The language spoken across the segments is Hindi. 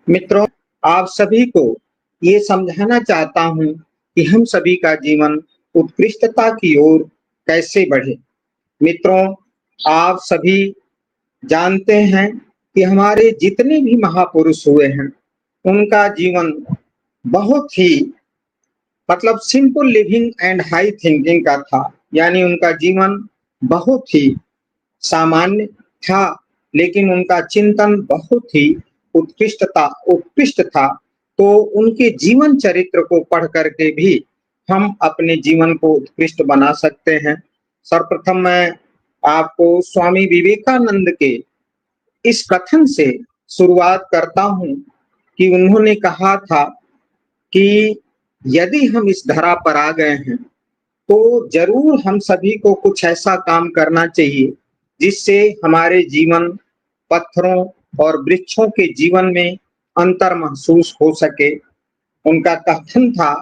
मित्रों, आप सभी को ये समझाना चाहता हूँ कि हम सभी का जीवन उत्कृष्टता की ओर कैसे बढ़े। मित्रों, आप सभी जानते हैं कि हमारे जितने भी महापुरुष हुए हैं, उनका जीवन बहुत ही simple living and high thinking का था। यानी उनका जीवन बहुत ही सामान्य था, लेकिन उनका चिंतन बहुत ही उत्कृष्ट था। तो उनके जीवन चरित्र को पढ़ करके भी हम अपने जीवन को उत्कृष्ट बना सकते हैं। सर्वप्रथम मैं आपको स्वामी विवेकानंद के इस कथन से शुरुआत करता हूँ कि उन्होंने कहा था कि यदि हम इस धरा पर आ गए हैं, तो जरूर हम सभी को कुछ ऐसा काम करना चाहिए जिससे हमारे जीवन पत्थरों और वृक्षों के जीवन में अंतर महसूस हो सके। उनका कथन था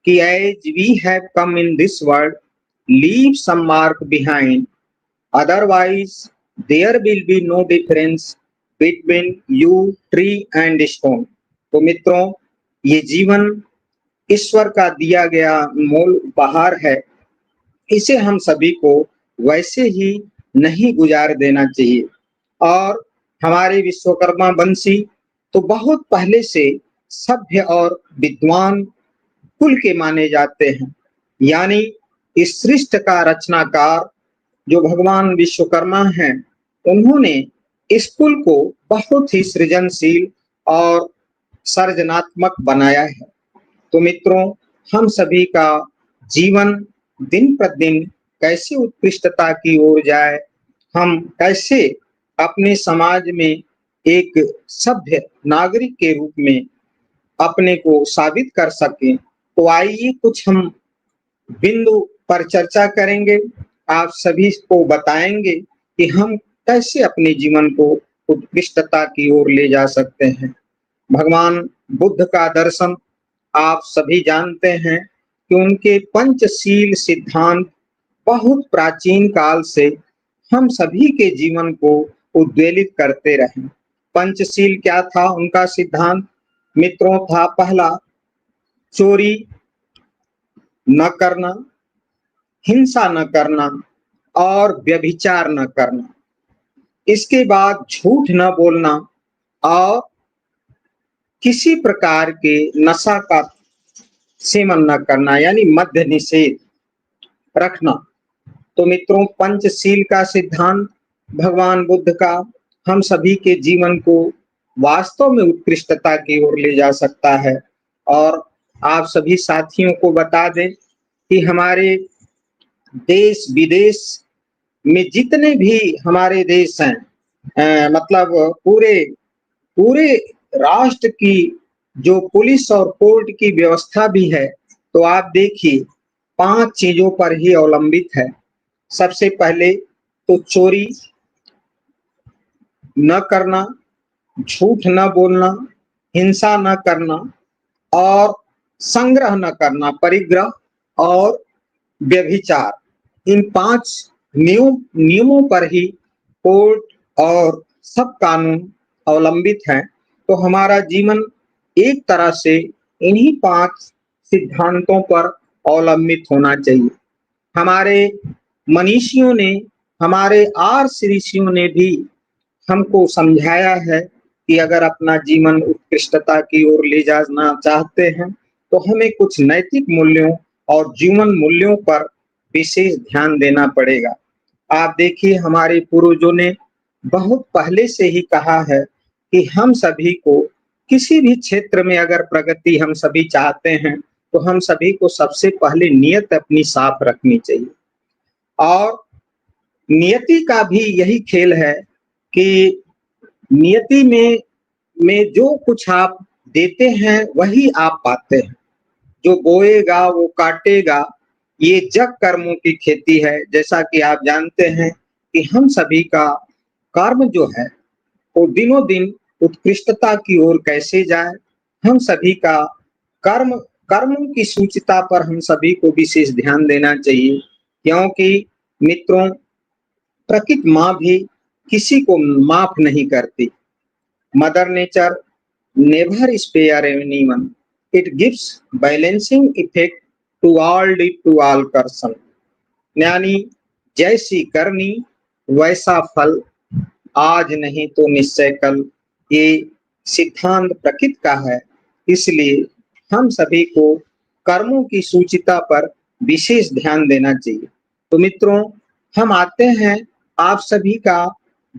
कि as we have come in this world, leave some mark behind, otherwise there will be no difference between you tree and stone. तो मित्रों, ये जीवन ईश्वर का दिया गया मोल उपहार है। इसे हम सभी को वैसे ही नहीं गुजार देना चाहिए। और हमारे विश्वकर्मा वंशी तो बहुत पहले से सभ्य और विद्वान कुल के माने जाते हैं। यानी इस सृष्टि का रचनाकार जो भगवान विश्वकर्मा हैं, उन्होंने इस कुल को बहुत ही सृजनशील और सर्जनात्मक बनाया है। तो मित्रों, हम सभी का जीवन दिन प्रतिदिन कैसे उत्कृष्टता की ओर जाए, हम कैसे अपने समाज में एक सभ्य नागरिक के रूप में अपने को साबित कर सकें, तो आइए कुछ हम बिंदु पर चर्चा करेंगे। आप सभी को बताएंगे कि हम कैसे अपने जीवन को उत्कृष्टता की ओर ले जा सकते हैं। भगवान बुद्ध का दर्शन आप सभी जानते हैं कि उनके पंचशील सिद्धांत बहुत प्राचीन काल से हम सभी के जीवन को उद्वेलित करते रहे। पंचशील क्या था उनका सिद्धांत? मित्रों, था पहला, चोरी न करना, हिंसा न करना और व्यभिचार न करना। इसके बाद झूठ न बोलना और किसी प्रकार के नशा का सेवन न करना, यानी मद्य निषेध रखना। तो मित्रों, पंचशील का सिद्धांत भगवान बुद्ध का हम सभी के जीवन को वास्तव में उत्कृष्टता की ओर ले जा सकता है। और आप सभी साथियों को बता दें कि हमारे देश विदेश में जितने भी हमारे देश हैं, पूरे पूरे राष्ट्र की जो पुलिस और कोर्ट की व्यवस्था भी है, तो आप देखिए 5 चीजों पर ही अवलंबित है। सबसे पहले तो चोरी न करना, झूठ न बोलना, हिंसा न करना और संग्रह न करना, परिग्रह और व्यभिचार। इन 5 नियमों पर ही कोर्ट और सब कानून अवलंबित हैं। तो हमारा जीवन एक तरह से इन्हीं 5 सिद्धांतों पर अवलंबित होना चाहिए। हमारे मनीषियों ने, हमारे आर्ष ऋषियों ने भी हमको समझाया है कि अगर अपना जीवन उत्कृष्टता की ओर ले जाना चाहते हैं, तो हमें कुछ नैतिक मूल्यों और जीवन मूल्यों पर विशेष ध्यान देना पड़ेगा। आप देखिए, हमारे पूर्वजों ने बहुत पहले से ही कहा है कि हम सभी को किसी भी क्षेत्र में अगर प्रगति हम सभी चाहते हैं, तो हम सभी को सबसे पहले नियत अपनी साफ रखनी चाहिए। और नियति का भी यही खेल है कि नियति में जो कुछ आप देते हैं वही आप पाते हैं। जो बोएगा वो काटेगा, ये जग कर्मों की खेती है। जैसा कि आप जानते हैं कि हम सभी का कर्म जो है वो दिनों दिन उत्कृष्टता की ओर कैसे जाए, हम सभी का कर्मों की सूचिता पर हम सभी को विशेष ध्यान देना चाहिए। क्योंकि मित्रों, प्रकृति माँ भी किसी को माफ नहीं करती। Mother nature never spare anyone. It gives balancing effect to all person. यानी जैसी करनी वैसा फल, आज नहीं तो निश्चय कल, ये सिद्धांत प्रकृति का है। इसलिए हम सभी को कर्मों की सूचिता पर विशेष ध्यान देना चाहिए। तो मित्रों, हम आते हैं आप सभी का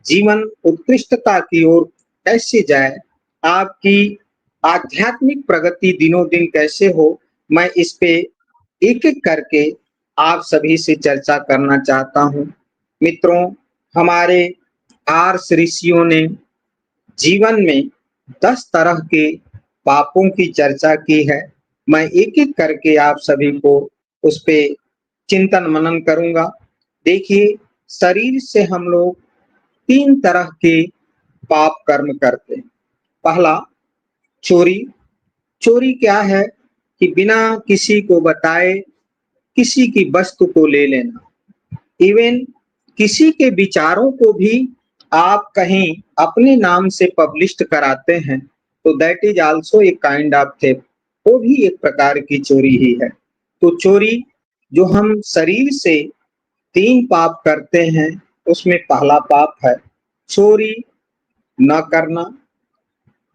जीवन उत्कृष्टता की ओर कैसे जाए, आपकी आध्यात्मिक प्रगति दिनों दिन कैसे हो, मैं इस पे एक एक करके आप सभी से चर्चा करना चाहता हूँ। मित्रों, हमारे आर्ष ऋषियों ने जीवन में 10 तरह के पापों की चर्चा की है। मैं एक एक करके आप सभी को उस पे चिंतन मनन करूंगा। देखिए, शरीर से हम लोग 3 तरह के पाप कर्म करते हैं। पहला, चोरी। चोरी क्या है कि बिना किसी को बताए किसी की वस्तु को ले लेना। इवन किसी के विचारों को भी आप कहीं अपने नाम से पब्लिश कराते हैं तो that is also a kind of theft, वो भी एक प्रकार की चोरी ही है। तो चोरी जो हम शरीर से 3 पाप करते हैं, उसमें पहला पाप है चोरी न करना।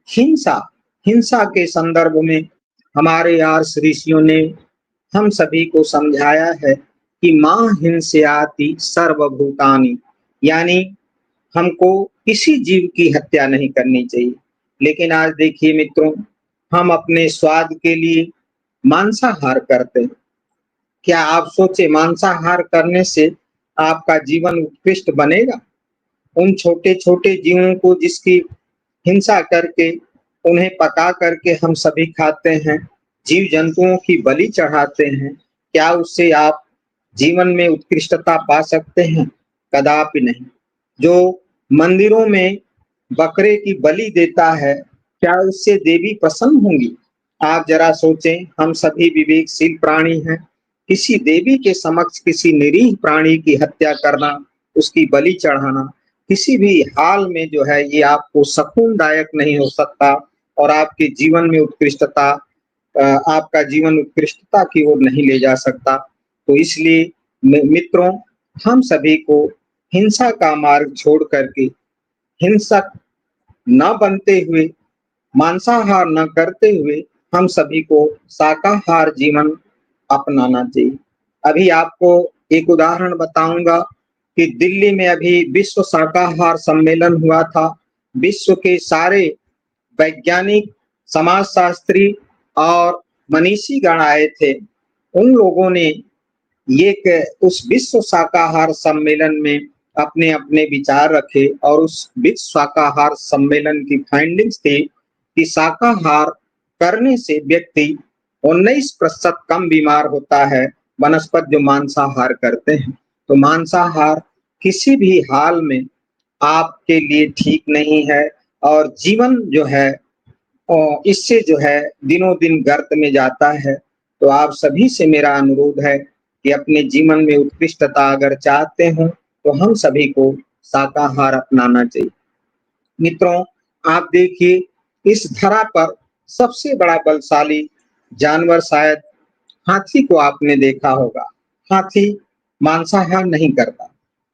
हिंसा, हिंसा के संदर्भ में हमारे आर्ष ऋषियों ने हम सभी को समझाया है कि मां हिंसयाति सर्वभूतानि, यानी हमको किसी जीव की हत्या नहीं करनी चाहिए। लेकिन आज देखिए मित्रों, हम अपने स्वाद के लिए मांसाहार करते हैं। क्या आप सोचे मांसाहार करने से आपका जीवन उत्कृष्ट बनेगा? उन छोटे छोटे जीवों को जिसकी हिंसा करके उन्हें पका करके हम सभी खाते हैं, जीव जंतुओं की बलि चढ़ाते हैं, क्या उससे आप जीवन में उत्कृष्टता पा सकते हैं? कदापि नहीं। जो मंदिरों में बकरे की बलि देता है, क्या उससे देवी प्रसन्न होंगी? आप जरा सोचें, हम सभी विवेकशील प्राणी हैं। किसी देवी के समक्ष किसी निरीह प्राणी की हत्या करना, उसकी बलि चढ़ाना किसी भी हाल में जो है ये आपको सकूनदायक नहीं हो सकता और आपके जीवन में उत्कृष्टता, आपका जीवन उत्कृष्टता की ओर नहीं ले जा सकता। तो इसलिए मित्रों, हम सभी को हिंसा का मार्ग छोड़ करके हिंसक न बनते हुए, मांसाहार न करते हुए हम सभी को शाकाहार जीवन अपनाना चाहिए। अभी आपको एक उदाहरण बताऊंगा कि दिल्ली में अभी विश्व शाकाहार सम्मेलन हुआ था। विश्व के सारे वैज्ञानिक, समाजशास्त्री और मनीषी गण आए थे। उन लोगों ने उस विश्व शाकाहार सम्मेलन में अपने अपने विचार रखे और उस विश्व शाकाहार सम्मेलन की फाइंडिंग्स थी कि शाकाहार करने से व्यक्ति 19% कम बीमार होता है बनस्पत जो मांसाहार करते हैं। तो मांसाहार किसी भी हाल में आपके लिए ठीक नहीं है और जीवन जो है इससे जो है दिनों दिन गर्त में जाता है। तो आप सभी से मेरा अनुरोध है कि अपने जीवन में उत्कृष्टता अगर चाहते हो तो हम सभी को शाकाहार अपनाना चाहिए। मित्रों, आप देखिए, इस धरा पर सबसे बड़ा बलशाली जानवर शायद हाथी को आपने देखा होगा। हाथी मांसाहार नहीं करता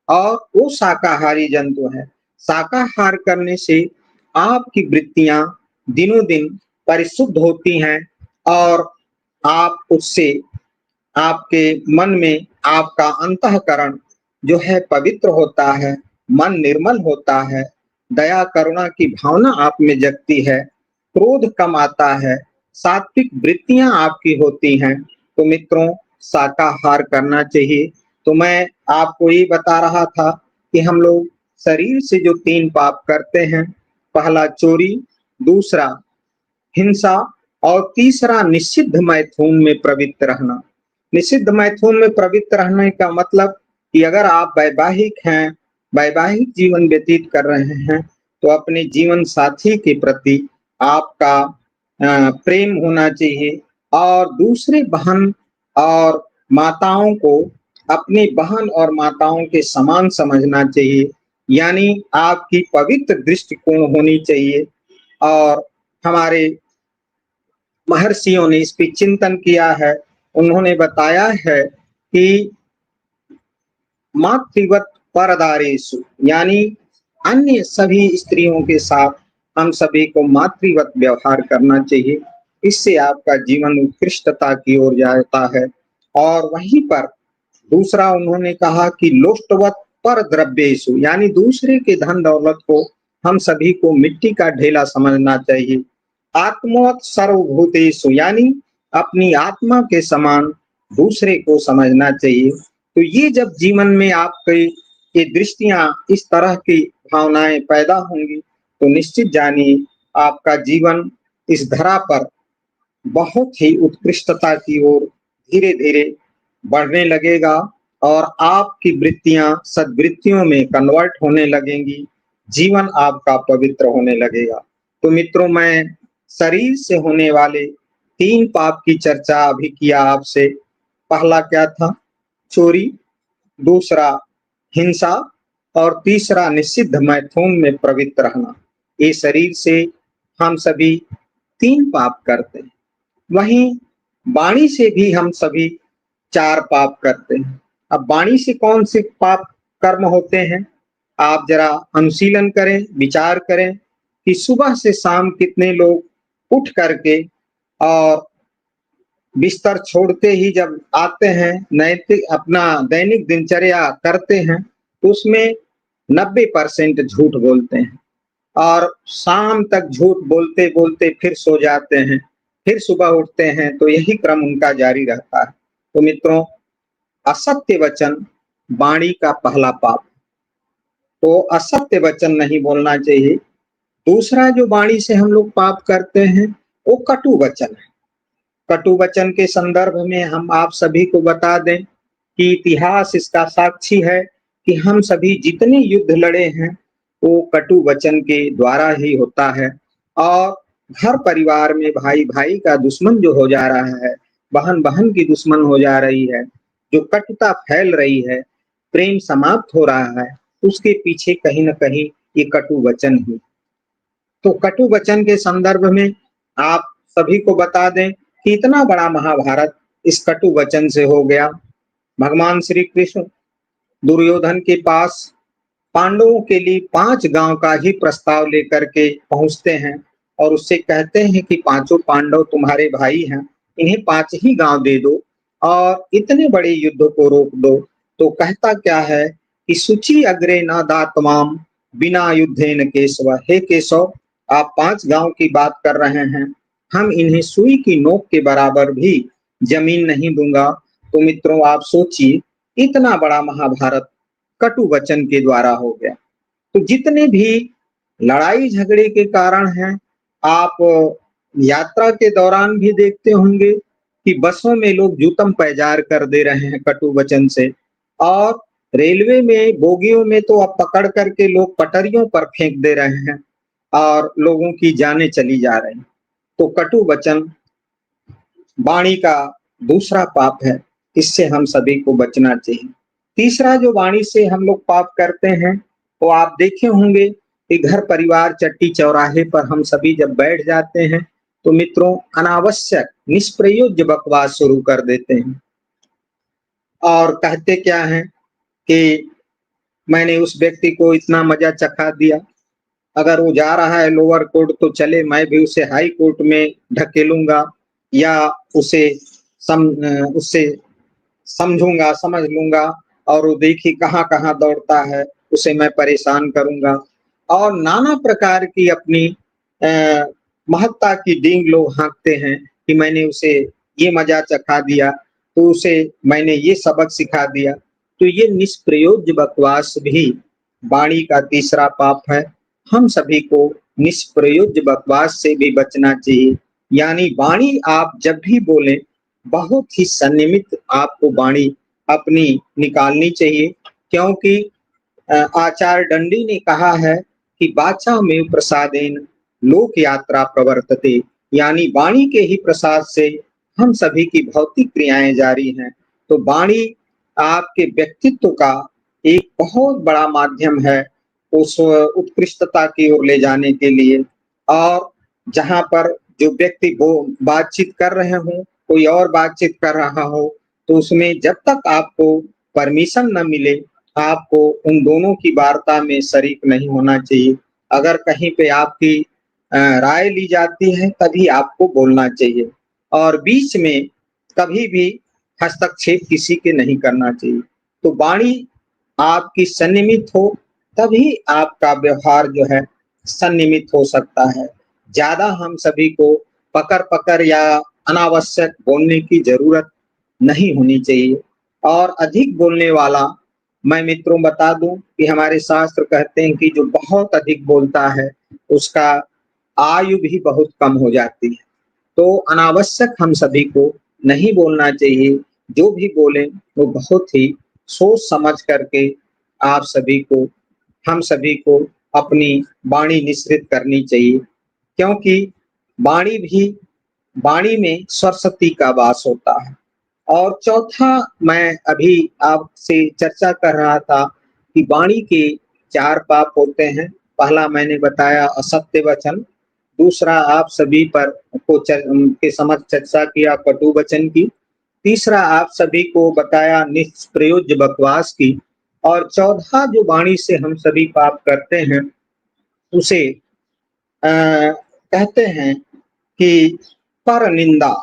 और वो शाकाहारी जंतु है। शाकाहार करने से आपकी वृत्तियां दिनों दिन परिशुद्ध होती हैं और आप उससे आपके मन में आपका अंतःकरण जो है पवित्र होता है, मन निर्मल होता है, दया करुणा की भावना आप में जगती है, क्रोध कम आता है, सात्विक वृत्तियां आपकी होती हैं। तो मित्रों, शाकाहार करना चाहिए। तो मैं आपको ये बता रहा था कि हम लोग शरीर से जो 3 पाप करते हैं, पहला चोरी, दूसरा हिंसा और तीसरा निषिद्ध मैथुन में प्रवृत्त रहना। निषिद्ध मैथुन में प्रवृत्त रहने का मतलब कि अगर आप वैवाहिक हैं, वैवाहिक जीवन व्यतीत कर रहे हैं, तो अपने जीवन साथी के प्रति आपका प्रेम होना चाहिए और दूसरे बहन और माताओं को अपनी बहन और माताओं के समान समझना चाहिए। यानी आपकी पवित्र दृष्टिकोण होनी चाहिए और हमारे महर्षियों ने इस पे चिंतन किया है। उन्होंने बताया है कि मातृवत परदारेषु, यानी अन्य सभी स्त्रियों के साथ हम सभी को मातृवत व्यवहार करना चाहिए। इससे आपका जीवन उत्कृष्टता की ओर जाता है। और वहीं पर दूसरा उन्होंने कहा कि लोष्टवत पर द्रव्येषु, यानी दूसरे के धन दौलत को हम सभी को मिट्टी का ढेला समझना चाहिए। आत्मवत सर्वभूतेषु, यानी अपनी आत्मा के समान दूसरे को समझना चाहिए। तो ये जब जीवन में आपके ये दृष्टियां, इस तरह की भावनाएं पैदा होंगी, तो निश्चित जानिए आपका जीवन इस धरा पर बहुत ही उत्कृष्टता की ओर धीरे धीरे बढ़ने लगेगा और आपकी वृत्तियां सद्वृत्तियों में कन्वर्ट होने लगेंगी। जीवन आपका पवित्र होने लगेगा। तो मित्रों, मैं शरीर से होने वाले 3 पाप की चर्चा अभी किया आपसे। पहला क्या था? चोरी, दूसरा हिंसा, और तीसरा निषिद्ध मैथुन में प्रवृत्त रहना। ये शरीर से हम सभी 3 पाप करते हैं। वहीं वाणी से भी हम सभी 4 पाप करते हैं। अब वाणी से कौन से पाप कर्म होते हैं? आप जरा अनुशीलन करें, विचार करें कि सुबह से शाम कितने लोग उठ करके और बिस्तर छोड़ते ही जब आते हैं, नैतिक अपना दैनिक दिनचर्या करते हैं, तो उसमें 90% झूठ बोलते हैं और शाम तक झूठ बोलते बोलते फिर सो जाते हैं, फिर सुबह उठते हैं, तो यही क्रम उनका जारी रहता है। तो मित्रों, असत्य वचन वाणी का पहला पाप, तो असत्य वचन नहीं बोलना चाहिए। दूसरा जो वाणी से हम लोग पाप करते हैं वो कटु वचन है। कटु वचन के संदर्भ में हम आप सभी को बता दें कि इतिहास इसका साक्षी है कि हम सभी जितने युद्ध लड़े हैं वो कटु वचन के द्वारा ही होता है। और घर परिवार में भाई भाई का दुश्मन जो हो जा रहा है, बहन बहन की दुश्मन हो जा रही है, जो कटुता फैल रही है, प्रेम समाप्त हो रहा है, उसके पीछे कहीं न कहीं ये कटु वचन ही। तो कटु वचन के संदर्भ में आप सभी को बता दें कि इतना बड़ा महाभारत इस कटु वचन से हो गया। भगवान श्री कृष्ण दुर्योधन के पास पांडवों के लिए 5 गांव का ही प्रस्ताव लेकर के पहुंचते हैं और उससे कहते हैं कि पांचों पांडव तुम्हारे भाई हैं, इन्हें 5 ही गांव दे दो और इतने बड़े युद्ध को रोक दो। तो कहता क्या है कि शुचि अग्रे न दातवाम बिना युद्धेन केशव, हे केशव, आप 5 गांव की बात कर रहे हैं, हम इन्हें सुई की नोक के बराबर भी जमीन नहीं दूंगा। तो मित्रों, आप सोचिए, इतना बड़ा महाभारत कटु वचन के द्वारा हो गया। तो जितने भी लड़ाई झगड़े के कारण हैं, आप यात्रा के दौरान भी देखते होंगे कि बसों में लोग जूतम पैजार कर दे रहे हैं कटु वचन से, और रेलवे में बोगियों में तो अब पकड़ करके लोग पटरियों पर फेंक दे रहे हैं और लोगों की जानें चली जा रही हैं। तो कटु वचन वाणी का दूसरा पाप है, इससे हम सभी को बचना चाहिए। तीसरा जो वाणी से हम लोग पाप करते हैं, वो आप देखे होंगे कि घर परिवार चट्टी चौराहे पर हम सभी जब बैठ जाते हैं, तो मित्रों अनावश्यक निष्प्रयोज्य बकवास शुरू कर देते हैं और कहते क्या हैं कि मैंने उस व्यक्ति को इतना मजा चखा दिया, अगर वो जा रहा है लोअर कोर्ट तो चले, मैं भी उसे हाई कोर्ट में ढकेलूंगा या उसे उससे समझूंगा, समझ लूंगा, और वो देखिए कहाँ कहाँ दौड़ता है, उसे मैं परेशान करूंगा। और नाना प्रकार की अपनी महत्ता की डींग लोग हाँकते हैं कि मैंने उसे ये मजा चखा दिया, तो उसे मैंने ये सबक सिखा दिया। तो ये निष्प्रयोज्य बकवास भी वाणी का तीसरा पाप है। हम सभी को निष्प्रयोज्य बकवास से भी बचना चाहिए। यानी वाणी आप जब भी बोलें, बहुत ही संयमित आपको वाणी अपनी निकालनी चाहिए, क्योंकि आचार्य दंडी ने कहा है कि वाचा में प्रसादेन लोक यात्रा प्रवर्तते, यानी वाणी के ही प्रसाद से हम सभी की भौतिक क्रियाएं जारी हैं। तो वाणी आपके व्यक्तित्व का एक बहुत बड़ा माध्यम है उस उत्कृष्टता की ओर ले जाने के लिए। और जहां पर जो व्यक्ति वो बातचीत कर रहे हो, कोई और बातचीत कर रहा हो, तो उसमें जब तक आपको परमिशन न मिले, आपको उन दोनों की वार्ता में शरीक नहीं होना चाहिए। अगर कहीं पे आपकी राय ली जाती है तभी आपको बोलना चाहिए, और बीच में कभी भी हस्तक्षेप किसी के नहीं करना चाहिए। तो वाणी आपकी संयमित हो तभी आपका व्यवहार जो है संयमित हो सकता है। ज्यादा हम सभी को पकड़ पकड़ या अनावश्यक बोलने की जरूरत नहीं होनी चाहिए। और अधिक बोलने वाला, मैं मित्रों बता दूं कि हमारे शास्त्र कहते हैं कि जो बहुत अधिक बोलता है उसका आयु भी बहुत कम हो जाती है। तो अनावश्यक हम सभी को नहीं बोलना चाहिए। जो भी बोलें वो बहुत ही सोच समझ करके आप सभी को, हम सभी को अपनी वाणी निश्रित करनी चाहिए, क्योंकि वाणी भी, वाणी में सरस्वती का वास होता है। और चौथा, मैं अभी आपसे चर्चा कर रहा था कि वाणी के 4 पाप होते हैं। पहला मैंने बताया असत्य वचन, दूसरा आप सभी पर के समक्ष चर्चा किया कटु वचन की, तीसरा आप सभी को बताया निष्प्रयोज्य बकवास की, और चौथा जो वाणी से हम सभी पाप करते हैं उसे कहते हैं कि पर निंदा।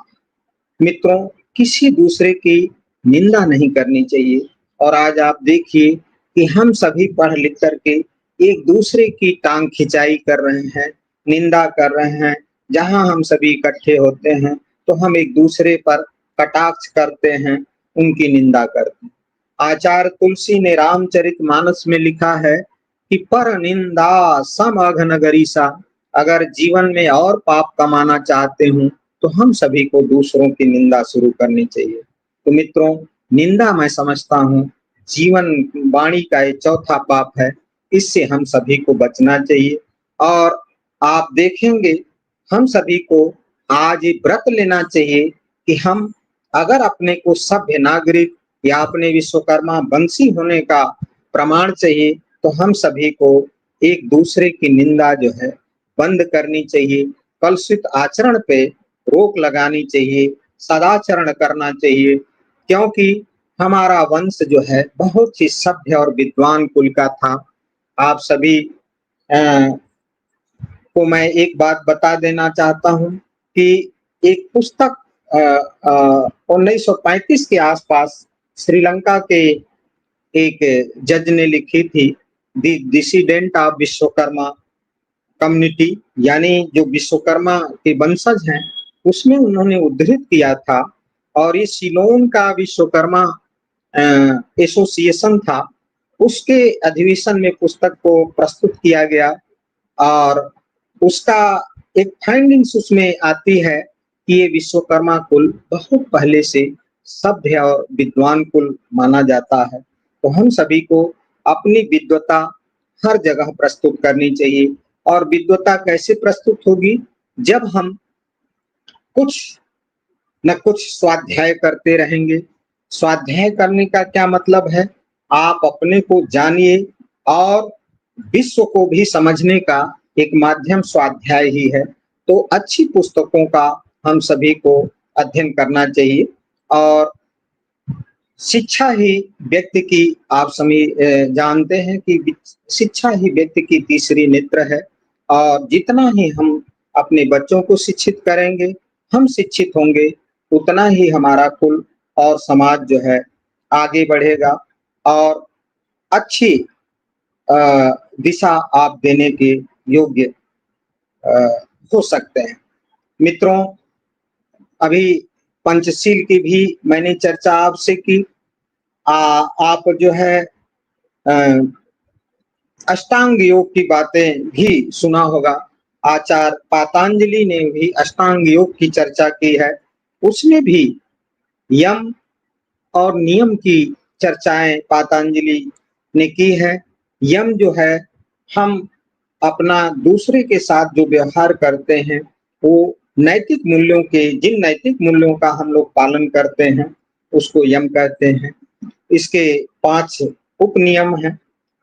मित्रों, किसी दूसरे की निंदा नहीं करनी चाहिए। और आज आप देखिए कि हम सभी पढ़ लिख करके एक दूसरे की टांग खिंचाई कर रहे हैं, निंदा कर रहे हैं। जहां हम सभी इकट्ठे होते हैं तो हम एक दूसरे पर कटाक्ष करते हैं, उनकी निंदा करते हैं। आचार्य तुलसी ने रामचरितमानस में लिखा है कि पर निंदा सम अघनगरीसा। अगर जीवन में और पाप कमाना चाहते हो तो हम सभी को दूसरों की निंदा शुरू करनी चाहिए। तो मित्रों, निंदा मैं समझता हूँ जीवन वाणी का ये चौथा पाप है, इससे हम सभी को बचना चाहिए। और आप देखेंगे हम सभी को आज ये व्रत लेना चाहिए कि हम अगर अपने को सभ्य नागरिक या अपने विश्वकर्मा वंशी होने का प्रमाण चाहिए, तो हम सभी को एक दूसरे की निंदा जो है बंद करनी चाहिए, कलुषित आचरण पे रोक लगानी चाहिए, सदाचरण करना चाहिए, क्योंकि हमारा वंश जो है बहुत ही सभ्य और विद्वान कुल का था। आप सभी को मैं एक बात बता देना चाहता हूँ कि एक पुस्तक 1935 के आसपास श्रीलंका के एक जज ने लिखी थी, द डिसीडेंट ऑफ विश्वकर्मा कम्युनिटी, यानी जो विश्वकर्मा के वंशज हैं, उसमें उन्होंने उद्धृत किया था। और ये सिलोन का विश्वकर्मा एसोसिएशन था, उसके अधिवेशन में पुस्तक को प्रस्तुत किया गया। और उसका एक फाइंडिंग्स उसमें आती है कि ये विश्वकर्मा कुल बहुत पहले से सभ्य और विद्वान कुल माना जाता है। तो हम सभी को अपनी विद्वता हर जगह प्रस्तुत करनी चाहिए। और विद्वता कैसे प्रस्तुत होगी? जब हम कुछ न कुछ स्वाध्याय करते रहेंगे। स्वाध्याय करने का क्या मतलब है? आप अपने को जानिए, और विश्व को भी समझने का एक माध्यम स्वाध्याय ही है। तो अच्छी पुस्तकों का हम सभी को अध्ययन करना चाहिए। और शिक्षा ही व्यक्ति की, आप सभी जानते हैं कि शिक्षा ही व्यक्ति की तीसरी नेत्र है। और जितना ही हम अपने बच्चों को शिक्षित करेंगे, हम शिक्षित होंगे, उतना ही हमारा कुल और समाज जो है आगे बढ़ेगा और अच्छी दिशा आप देने के योग्य हो सकते हैं। मित्रों, अभी पंचशील की भी मैंने चर्चा आपसे की। आप जो है अष्टांग योग की बातें भी सुना होगा। आचार्य पातंजलि ने भी अष्टांग योग की चर्चा की है। उसमें भी यम और नियम की चर्चाएं पातंजलि ने की है। यम जो है, हम अपना दूसरे के साथ जो व्यवहार करते हैं वो नैतिक मूल्यों के, जिन नैतिक मूल्यों का हम लोग पालन करते हैं उसको यम कहते हैं। इसके 5 उप नियम हैं।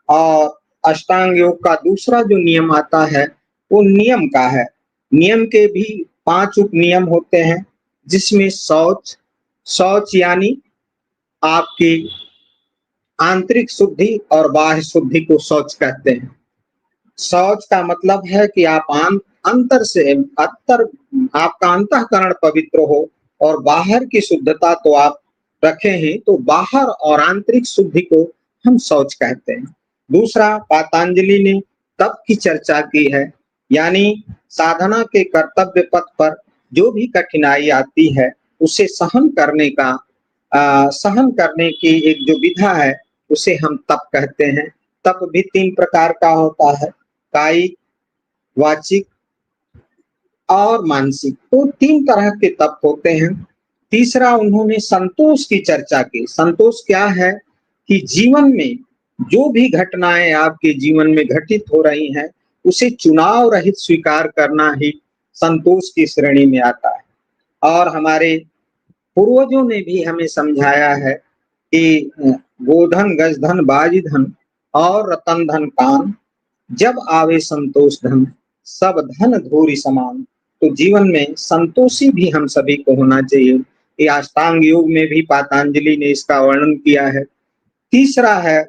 और अष्टांग योग का दूसरा जो नियम आता है वो नियम का है। नियम के भी 5 उप नियम होते हैं, जिसमें शौच, शौच यानी आपकी आंतरिक शुद्धि और बाह्य शुद्धि को शौच कहते हैं। शौच का मतलब है कि आप अंतर से अंतर आपका अंतःकरण पवित्र हो, और बाहर की शुद्धता तो आप रखे हैं, तो बाहर और आंतरिक शुद्धि को हम शौच कहते हैं। दूसरा, पातंजलि ने तप की चर्चा की है, यानी साधना के कर्तव्य पथ पर जो भी कठिनाई आती है उसे सहन करने की एक जो विधा है उसे हम तप कहते हैं। तप भी 3 प्रकार का होता है, कायिक, वाचिक और मानसिक। तो 3 तरह के तप होते हैं। तीसरा, उन्होंने संतोष की चर्चा की। संतोष क्या है कि जीवन में जो भी घटनाएं आपके जीवन में घटित हो रही हैं उसे चुनाव रहित स्वीकार करना ही संतोष की श्रेणी में आता है। और हमारे पूर्वजों ने भी हमें समझाया है कि गोधन गजधन बाजीधन और रतन धन कान, जब आवे संतोष धन सब धन धूरी समान। तो जीवन में संतोषी भी हम सभी को होना चाहिए। ये अष्टांग योग में भी पातंजलि ने इसका वर्णन किया है। तीसरा है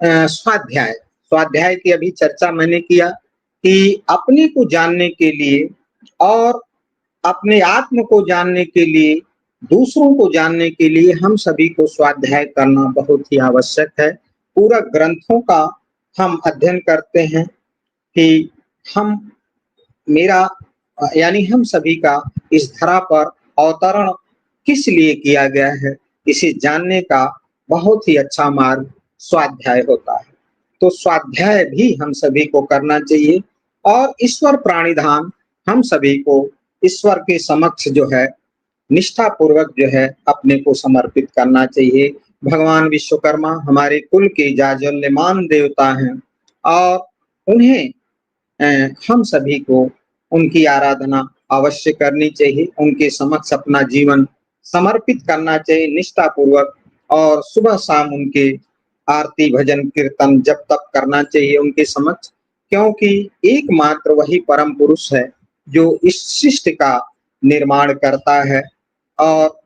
स्वाध्याय। स्वाध्याय की अभी चर्चा मैंने किया कि अपने को जानने के लिए और अपने आत्म को जानने के लिए, दूसरों को जानने के लिए हम सभी को स्वाध्याय करना बहुत ही आवश्यक है। पूरा ग्रंथों का हम अध्ययन करते हैं कि हम मेरा यानी हम सभी का इस धरा पर अवतरण किस लिए किया गया है, इसे जानने का बहुत ही अच्छा मार्ग स्वाध्याय होता है। तो स्वाध्याय भी हम सभी को करना चाहिए, और ईश्वर प्राणिधाम हम सभी को ईश्वर के समक्ष जो है निष्ठा पूर्वक जो है अपने को समर्पित करना चाहिए। भगवान विश्वकर्मा हमारे कुल के जाज्वल्यमान देवता हैं, और उन्हें हम सभी को उनकी आराधना अवश्य करनी चाहिए, उनके समक्ष अपना जीवन समर्पित करना चाहिए निष्ठा पूर्वक, और सुबह शाम उनके आरती भजन कीर्तन जप तप करना चाहिए उनके समक्ष, क्योंकि एकमात्र वही परम पुरुष है जो इस सृष्टि का निर्माण करता है। और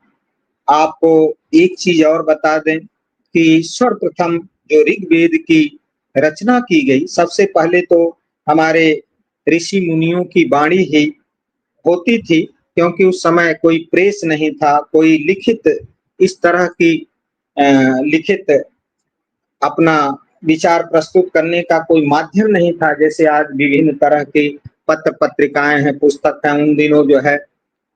आपको एक चीज और बता दें कि सर्वप्रथम जो ऋग्वेद की रचना की गई, सबसे पहले तो हमारे ऋषि मुनियों की वाणी ही होती थी, क्योंकि उस समय कोई प्रेस नहीं था, कोई लिखित इस तरह की लिखित अपना विचार प्रस्तुत करने का कोई माध्यम नहीं था, जैसे आज विभिन्न तरह के पत्र पत्रिकाएं हैं, पुस्तक हैं। उन दिनों जो है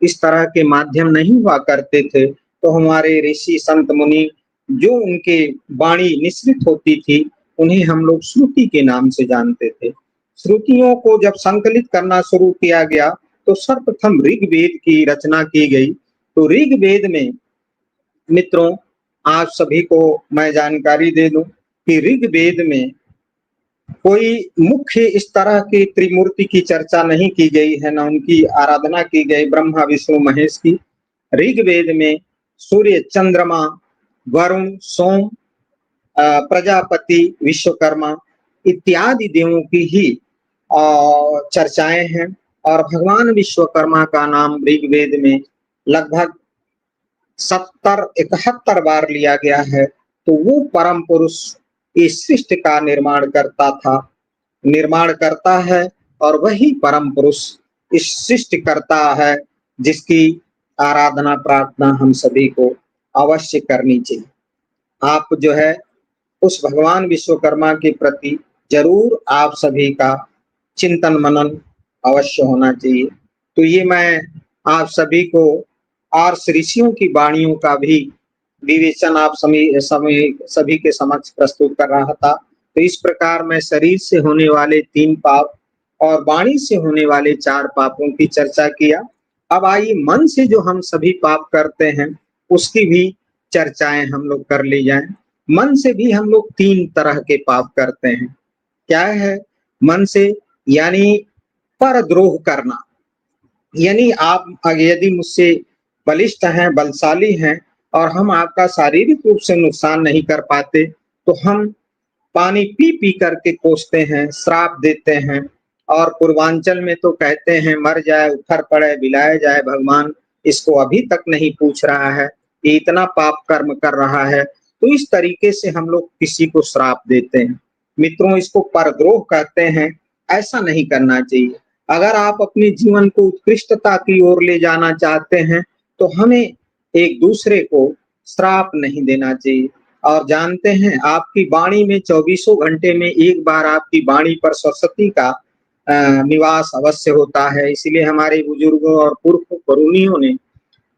इस तरह के माध्यम नहीं हुआ करते थे, तो हमारे ऋषि संत मुनि जो उनके वाणी निश्रित होती थी उन्हें हम लोग श्रुति के नाम से जानते थे। श्रुतियों को जब संकलित करना शुरू किया गया तो सर्वप्रथम ऋग्वेद की रचना की गई। तो ऋग्वेद में मित्रों आप सभी को मैं जानकारी दे दूं कि ऋग्वेद में कोई मुख्य इस तरह की त्रिमूर्ति की चर्चा नहीं की गई है, न उनकी आराधना की गई ब्रह्मा विष्णु महेश की। ऋग्वेद में सूर्य चंद्रमा वरुण सोम प्रजापति विश्वकर्मा इत्यादि देवों की ही चर्चाएं हैं, और भगवान विश्वकर्मा का नाम ऋग्वेद में लगभग 71 बार लिया गया है। तो वो परम पुरुष इस सृष्टि का निर्माण करता है, और वही परम पुरुष इस सृष्टि करता है जिसकी आराधना प्रार्थना हम सभी को अवश्य करनी चाहिए। आप जो है उस भगवान विश्वकर्मा के प्रति जरूर आप सभी का चिंतन मनन अवश्य होना चाहिए। तो ये मैं आप सभी को और ऋषियों की वाणियों का भी विवेचन आप सभी के समक्ष प्रस्तुत कर रहा था। तो इस प्रकार मैं शरीर से होने वाले 3 पाप और वाणी से होने वाले 4 पापों की चर्चा किया। अब आइए मन से जो हम सभी पाप करते हैं उसकी भी चर्चाएं हम लोग कर ली जाएं। मन से भी हम लोग 3 तरह के पाप करते हैं। क्या है मन से? यानी परद्रोह करना। यानी आप यदि मुझसे बलिष्ठ हैं, बलशाली हैं, और हम आपका शारीरिक रूप से नुकसान नहीं कर पाते, तो हम पानी पी पी करके कोसते हैं, श्राप देते हैं, और पूर्वांचल में तो कहते हैं मर जाए उखर पड़े बिलाए जाए भगवान, इसको अभी तक नहीं पूछ रहा है कि इतना पाप कर्म कर रहा है। तो इस तरीके से हम लोग किसी को श्राप देते हैं। मित्रों, इसको परद्रोह कहते हैं। ऐसा नहीं करना चाहिए। अगर आप अपने जीवन को उत्कृष्टता की ओर ले जाना चाहते हैं तो हमें एक दूसरे को श्राप नहीं देना चाहिए। और जानते हैं, आपकी वाणी में चौबीसों घंटे में एक बार आपकी वाणी पर सरस्वती का निवास अवश्य होता है। इसलिए हमारे बुजुर्गों और पुरखों पुरनियों ने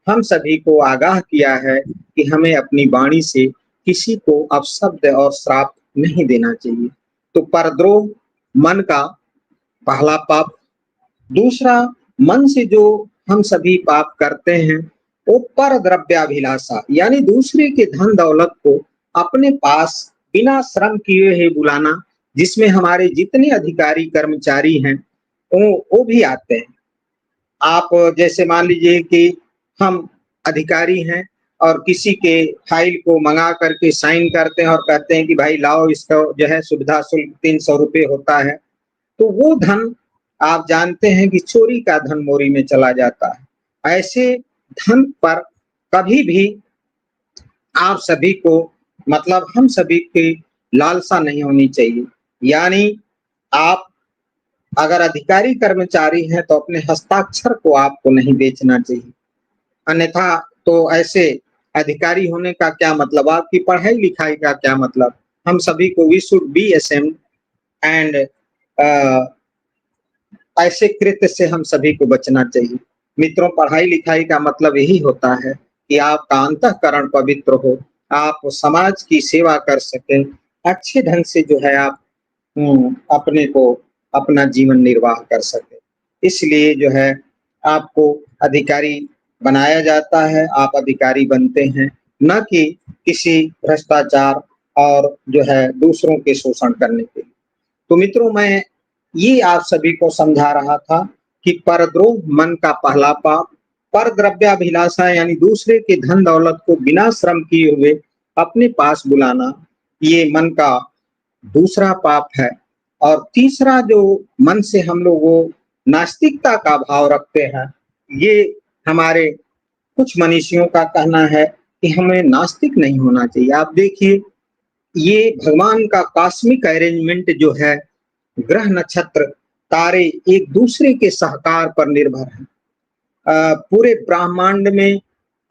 हम सभी को आगाह किया है कि हमें अपनी वाणी से किसी को अपशब्द और श्राप नहीं देना चाहिए। तो परद्रोह मन का पहला पाप। दूसरा, मन से जो हम सभी पाप करते हैं वो पर द्रव्याभिलाषा, यानी दूसरे के धन दौलत को अपने पास बिना श्रम किए ही बुलाना, जिसमें हमारे जितने अधिकारी कर्मचारी हैं वो भी आते हैं। आप जैसे मान लीजिए कि हम अधिकारी हैं और किसी के फाइल को मंगा करके साइन करते हैं और कहते हैं कि भाई लाओ, इसका जो है सुविधा शुल्क 300 रुपये होता है। तो वो धन आप जानते हैं कि चोरी का धन मोरी में चला जाता है। ऐसे धन पर कभी भी आप सभी को, मतलब हम सभी की लालसा नहीं होनी चाहिए। यानी आप अगर अधिकारी कर्मचारी हैं तो अपने हस्ताक्षर को आपको नहीं बेचना चाहिए। अन्यथा तो ऐसे अधिकारी होने का क्या मतलब, आपकी पढ़ाई लिखाई का क्या मतलब। हम सभी को we should be ashamed and ऐसे कृत्य से हम सभी को बचना चाहिए। मित्रों, पढ़ाई लिखाई का मतलब यही होता है कि आपका अंतःकरण पवित्र हो, आप समाज की सेवा कर सकें, अच्छे ढंग से जो है आप अपने को अपना जीवन निर्वाह कर सके। इसलिए जो है आपको अधिकारी बनाया जाता है, आप अधिकारी बनते हैं, न कि किसी भ्रष्टाचार और जो है दूसरों के शोषण करने के लिए। तो मित्रों, मैं ये आप सभी को समझा रहा था कि परद्रोह मन का पहला पाप, पर द्रव्याभिलाषा यानी दूसरे के धन दौलत को बिना श्रम किए हुए अपने पास बुलाना, ये मन का दूसरा पाप है। और तीसरा, जो मन से हम लोग वो नास्तिकता का भाव रखते हैं, ये हमारे कुछ मनीषियों का कहना है कि हमें नास्तिक नहीं होना चाहिए। आप देखिए, ये भगवान का कॉस्मिक अरेंजमेंट जो है, ग्रह नक्षत्र तारे एक दूसरे के सहकार पर निर्भर है। पूरे ब्रह्मांड में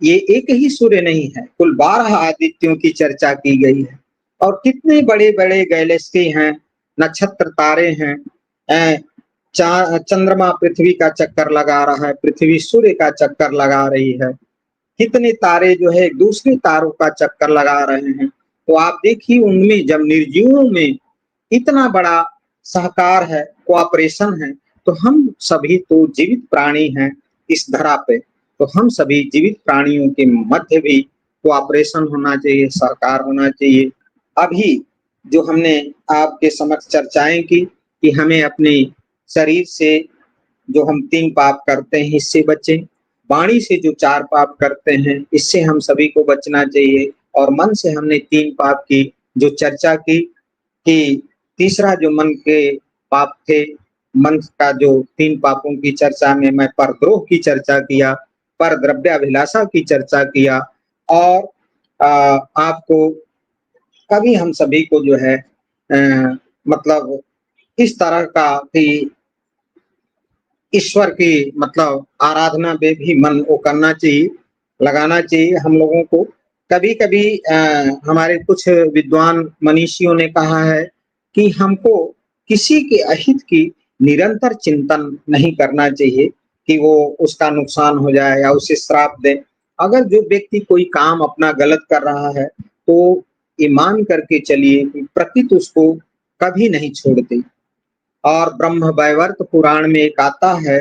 ये एक ही सूर्य नहीं है, कुल 12 आदित्यों की चर्चा की गई है। और कितने बड़े बड़े गैलेक्सी हैं, नक्षत्र तारे हैं। चंद्रमा पृथ्वी का चक्कर लगा रहा है, पृथ्वी सूर्य का चक्कर लगा रही है। कितने तारे जो है एक दूसरे तारों का चक्कर लगा रहे हैं। तो आप देखिए, उनमें जब निर्जीवों में इतना बड़ा सहकार है, कोऑपरेशन है, तो हम सभी तो जीवित प्राणी हैं इस धरा पे। तो हम सभी जीवित प्राणियों के मध्य भी कोऑपरेशन होना चाहिए, सहकार होना चाहिए। अभी जो हमने आपके समक्ष चर्चाएं की कि हमें अपने शरीर से जो हम 3 पाप करते हैं इससे बचें, वाणी से जो 4 पाप करते हैं इससे हम सभी को बचना चाहिए, और मन से हमने 3 पाप की जो चर्चा की कि तीसरा जो मन के पाप थे, मन का जो 3 पापों की चर्चा में मैं परद्रोह की चर्चा किया, पर द्रव्याभिलाषा की चर्चा किया, और आपको कभी हम सभी को जो है मतलब इस तरह का कि ईश्वर की मतलब आराधना में भी मन वो करना चाहिए, लगाना चाहिए हम लोगों को। कभी कभी हमारे कुछ विद्वान मनीषियों ने कहा है कि हमको किसी के अहित की निरंतर चिंतन नहीं करना चाहिए कि वो उसका नुकसान हो जाए या उसे श्राप दे। अगर जो व्यक्ति कोई काम अपना गलत कर रहा है तो ये मान करके चलिए कि प्रकृति उसको कभी नहीं छोड़ती। और ब्रह्म वैवर्त पुराण में एक आता है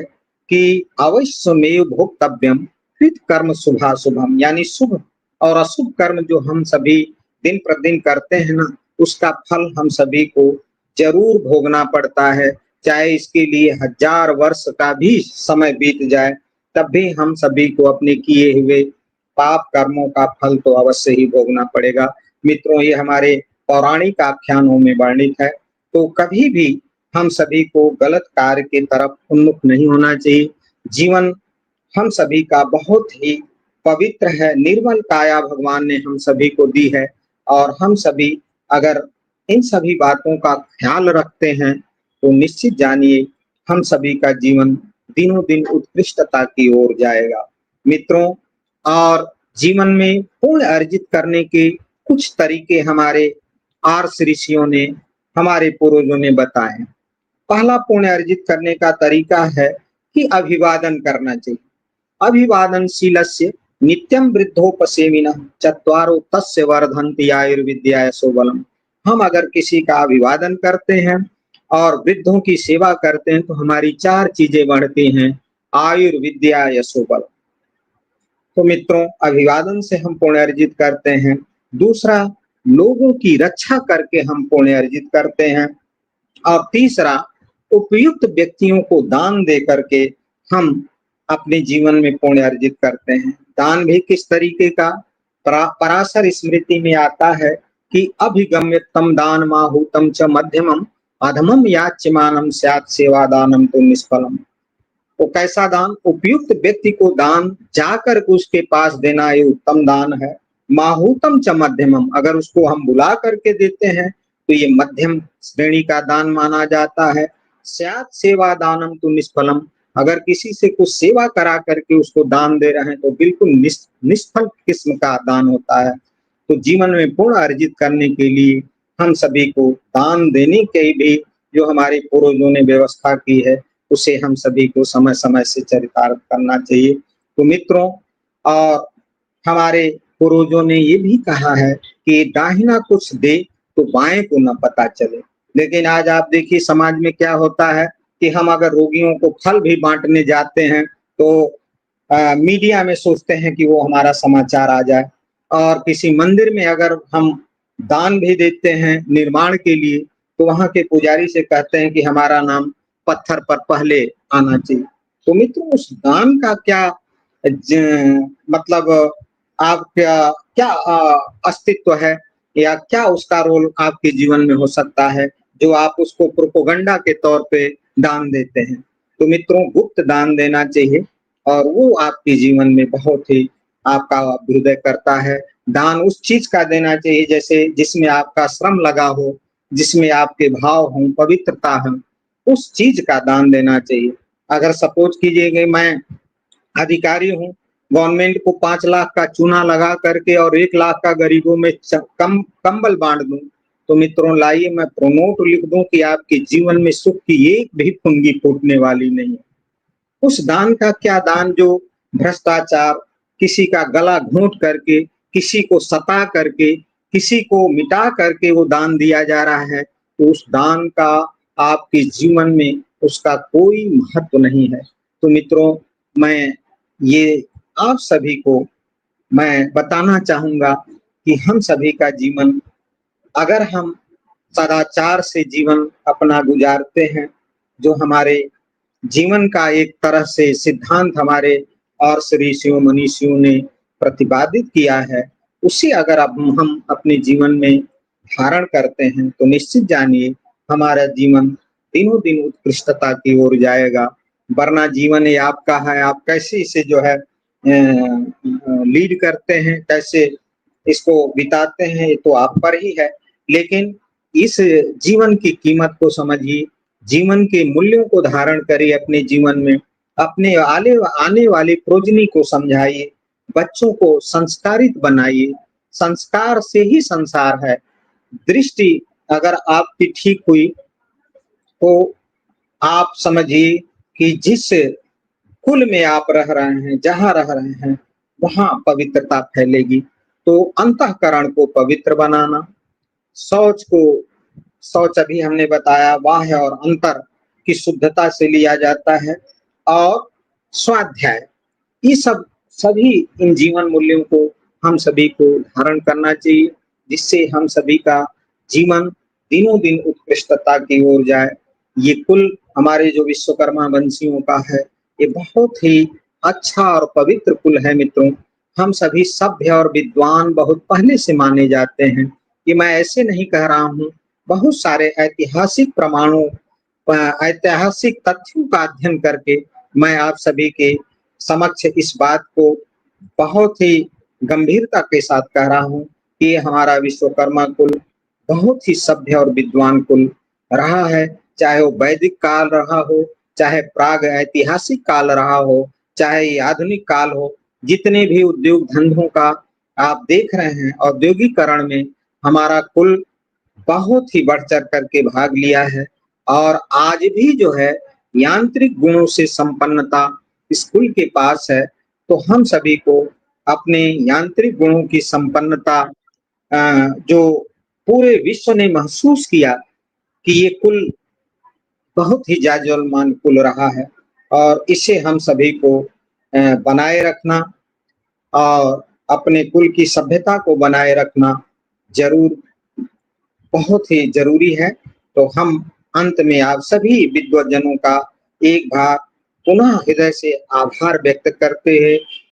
कि अवश्यमेव भोक्तव्यम कृत कर्म शुभाशुभम, यानी शुभ और अशुभ कर्म जो हम सभी दिन प्रतिदिन करते हैं ना, उसका फल हम सभी को जरूर भोगना पड़ता है। चाहे इसके लिए 1000 वर्ष का भी समय बीत जाए, तब भी हम सभी को अपने किए हुए पाप कर्मों का फल तो अवश्य ही भोगना पड़ेगा। मित्रों, ये हमारे पौराणिक आख्यानों में वर्णित है। तो कभी भी हम सभी को गलत कार्य की तरफ उन्मुख नहीं होना चाहिए। जीवन हम सभी का बहुत ही पवित्र है, निर्मल काया भगवान ने हम सभी को दी है और हम सभी अगर इन सभी बातों का ख्याल रखते हैं तो निश्चित जानिए हम सभी का जीवन दिनों दिन उत्कृष्टता की ओर जाएगा। मित्रों, और जीवन में पुण्य अर्जित करने के कुछ तरीके हमारे आर्ष ऋषियों ने, हमारे पूर्वजों ने बताए। पहला पुण्य अर्जित करने का तरीका है कि अभिवादन करना चाहिए। अभिवादनशीलस्य नित्यं वृद्धोपसेविनः चत्वारो तस्य वर्धन्ति आयुर्विद्या यशो बलम्। हम अगर किसी का अभिवादन करते हैं और वृद्धों की सेवा करते हैं तो हमारी 4 चीजें बढ़ती हैं, आयुर्विद्या यशो बल। तो मित्रों, अभिवादन से हम पुण्य अर्जित करते हैं। दूसरा, लोगों की रक्षा करके हम पुण्य अर्जित करते हैं। और तीसरा, उपयुक्त व्यक्तियों को दान दे करके हम अपने जीवन में पुण्य अर्जित करते हैं। दान भी किस तरीके का, पराशर स्मृति में आता है कि अभिगम्यतम दान माहुतम च मध्यमम अधमम याच्यमानम स्यात् सेवा दानम तो निष्फलम। तो कैसा दान? उपयुक्त व्यक्ति को दान जाकर उसके पास देना ये उत्तम दान है। माहुतम च मध्यमम, अगर उसको हम बुला करके देते हैं तो ये मध्यम श्रेणी का दान माना जाता है। स्यात् सेवा दानम तो निष्फलम, अगर किसी से कुछ सेवा करा करके उसको दान दे रहे हैं तो बिल्कुल निष्फल किस्म का दान होता है। तो जीवन में पुण्य अर्जित करने के लिए हम सभी को दान देने के भी जो हमारे पूर्वजों ने व्यवस्था की है उसे हम सभी को समय समय से चरितार्थ करना चाहिए। तो मित्रों, और हमारे पूर्वजों ने ये भी कहा है कि दाहिना कुछ दे तो बाएं को न पता चले। लेकिन आज आप देखिए समाज में क्या होता है कि हम अगर रोगियों को फल भी बांटने जाते हैं तो मीडिया में सोचते हैं कि वो हमारा समाचार आ जाए, और किसी मंदिर में अगर हम दान भी देते हैं निर्माण के लिए तो वहां के पुजारी से कहते हैं कि हमारा नाम पत्थर पर पहले आना चाहिए। तो मित्रों, उस दान का क्या मतलब आपका क्या अस्तित्व है या क्या उसका रोल आपके जीवन में हो सकता है जो आप उसको प्रोपोगंडा के तौर पे दान देते हैं। तो मित्रों, गुप्त दान देना चाहिए और वो आपके जीवन में बहुत ही आपका अभ्युदय करता है। दान उस चीज का देना चाहिए जैसे जिसमें आपका श्रम लगा हो, जिसमें आपके भाव हों, पवित्रता हो, उस चीज का दान देना चाहिए। अगर सपोज कीजिए कि मैं अधिकारी हूँ, गवर्नमेंट को 5 लाख का चूना लगा करके और 1 लाख का गरीबों में कंबल बांट दूं, तो मित्रों लाइए मैं प्रोनोट लिख दूं कि आपके जीवन में सुख की एक भी फुंगी फूटने वाली नहीं है। उस दान का क्या दान जो भ्रष्टाचार, किसी का गला घोंट करके, किसी को सता करके, किसी को मिटा करके वो दान दिया जा रहा है, तो उस दान का आपके जीवन में उसका कोई महत्व नहीं है। तो मित्रों, मैं ये आप सभी को मैं बताना चाहूंगा कि हम सभी का जीवन अगर हम सदाचार से जीवन अपना गुजारते हैं, जो हमारे जीवन का एक तरह से सिद्धांत हमारे और ऋषियों मनीषियों ने प्रतिपादित किया है, उसे अगर अब हम अपने जीवन में धारण करते हैं तो निश्चित जानिए हमारा जीवन दिनों दिन उत्कृष्टता की ओर जाएगा। वरना जीवन ये आपका है, आप कैसे इसे जो है लीड करते हैं, कैसे इसको बिताते हैं, ये तो आप पर ही है। लेकिन इस जीवन की कीमत को समझिए, जीवन के मूल्यों को धारण करिए अपने जीवन में, अपने आने वाली प्रोजनी को समझाइए, बच्चों को संस्कारित बनाइए। संस्कार से ही संसार है। दृष्टि अगर आपकी ठीक हुई तो आप समझिए कि जिस कुल में आप रह रहे हैं, जहां रह रहे हैं, वहां पवित्रता फैलेगी। तो अंतःकरण को पवित्र बनाना, शौच अभी हमने बताया बाह्य और अंतर की शुद्धता से लिया जाता है, और स्वाध्याय, ये सभी इन जीवन मूल्यों को हम सभी को धारण करना चाहिए, जिससे हम सभी का जीवन दिनों दिन उत्कृष्टता की ओर जाए। ये कुल हमारे जो विश्वकर्मा वंशियों का है, ये बहुत ही अच्छा और पवित्र कुल है। मित्रों, हम सभी सभ्य और विद्वान बहुत पहले से माने जाते हैं। ये मैं ऐसे नहीं कह रहा हूँ, बहुत सारे ऐतिहासिक प्रमाणों ऐतिहासिक तथ्यों का अध्ययन करके मैं आप सभी के समक्ष इस बात को बहुत ही गंभीरता के साथ कह रहा हूँ कि ये हमारा विश्वकर्मा कुल बहुत ही सभ्य और विद्वान कुल रहा है, चाहे वो वैदिक काल रहा हो, चाहे प्राग ऐतिहासिक काल रहा हो, चाहे ये आधुनिक काल हो। जितने भी उद्योग धंधों का आप देख रहे हैं, औद्योगिकरण में हमारा कुल बहुत ही बढ़ चढ़ करके भाग लिया है और आज भी जो है यांत्रिक गुणों से संपन्नता स्कूल के पास है। तो हम सभी को अपने यांत्रिक गुणों की संपन्नता जो पूरे विश्व ने महसूस किया कि ये कुल बहुत ही जाजवलमान कुल रहा है और इसे हम सभी को बनाए रखना और अपने कुल की सभ्यता को बनाए रखना जरूर बहुत ही जरूरी है। तो हम अंत में आप सभी विद्वजनों का एक बार पुनः हृदय से आभार व्यक्त करते हैं